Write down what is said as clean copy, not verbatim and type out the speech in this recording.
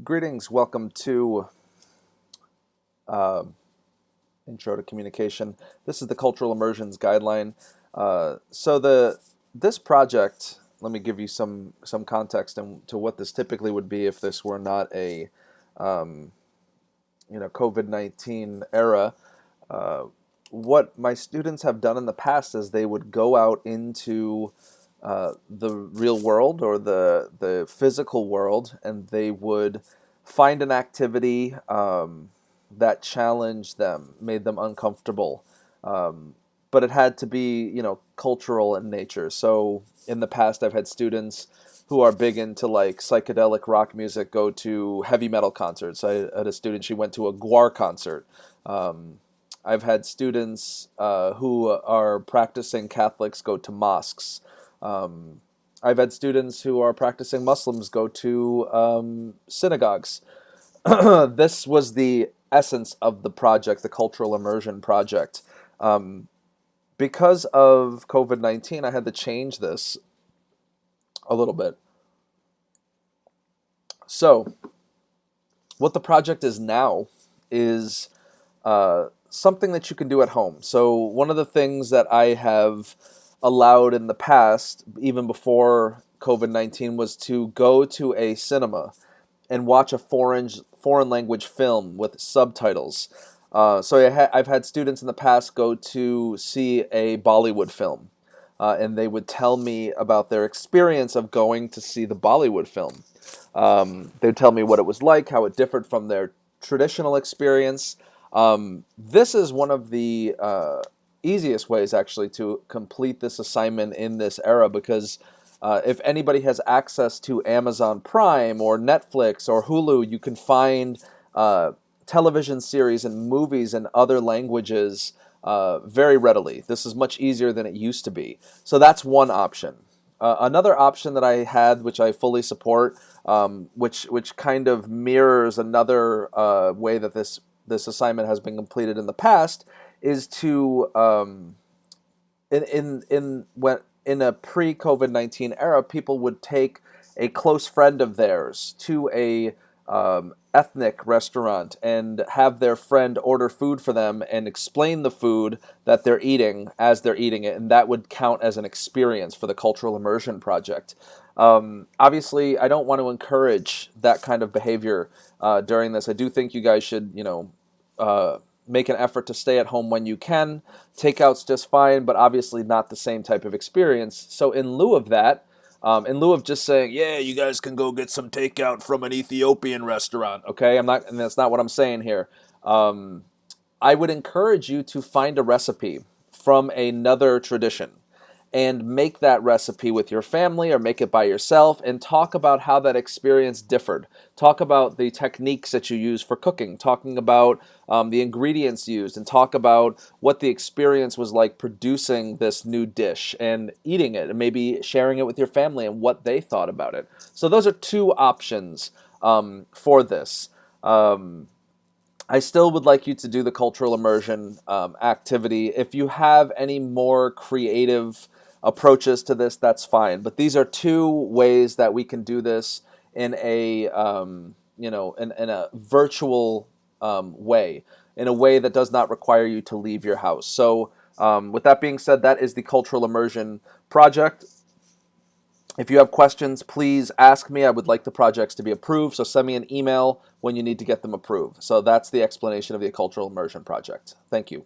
Greetings, welcome to uh, Intro to Communication. This is the Cultural Immersions Guideline. This project, let me give you some context to what this typically would be if this were not a um, COVID-19 era. Uh, what my students have done in the past is they would go out into the real world or the physical world, and they would find an activity that challenged them, made them uncomfortable. But it had to be, cultural in nature. So in the past, I've had students who are big into like psychedelic rock music go to heavy metal concerts. I had a student, she went to a Guar concert. I've had students who are practicing Catholics go to mosques. I've had students who are practicing Muslims go to synagogues. This was the essence of the project, the Cultural Immersion Project. Because of COVID-19, I had to change this a little bit. So, what the project is now is something that you can do at home. So, one of the things that I have allowed in the past, even before COVID-19, was to go to a cinema and watch a foreign language film with subtitles. I've had students in the past go to see a Bollywood film, and they would tell me about their experience of going to see the Bollywood film. They'd tell me what it was like, how it differed from their traditional experience. This is one of the easiest ways, actually, to complete this assignment in this era, because if anybody has access to Amazon Prime or Netflix or Hulu, you can find television series and movies in other languages very readily. This is much easier than it used to be. So that's one option. Another option that I had, which I fully support, which kind of mirrors another way that this assignment has been completed in the past, is to in a pre-COVID-19 era, people would take a close friend of theirs to a ethnic restaurant and have their friend order food for them and explain the food that they're eating as they're eating it, and that would count as an experience for the Cultural Immersion Project. Obviously, I don't want to encourage that kind of behavior during this. I do think you guys should, make an effort to stay at home when you can. Takeout's just fine, but obviously not the same type of experience. So in lieu of that, in lieu of just saying, yeah, you guys can go get some takeout from an Ethiopian restaurant, okay? And that's not what I'm saying here. I would encourage you to find a recipe from another tradition and make that recipe with your family or make it by yourself and talk about how that experience differed. Talk about the techniques that you use for cooking, talking about the ingredients used, and talk about what the experience was like producing this new dish and eating it, and maybe sharing it with your family and what they thought about it. So those are two options for this. I still would like you to do the cultural immersion activity. If you have any more creative approaches to this, that's fine. But these are two ways that we can do this in a in a virtual way, in a way that does not require you to leave your house. So, with that being said, that is the cultural immersion project. If you have questions, please ask me. I would like the projects to be approved, so send me an email when you need to get them approved. So that's the explanation of the cultural immersion project. Thank you.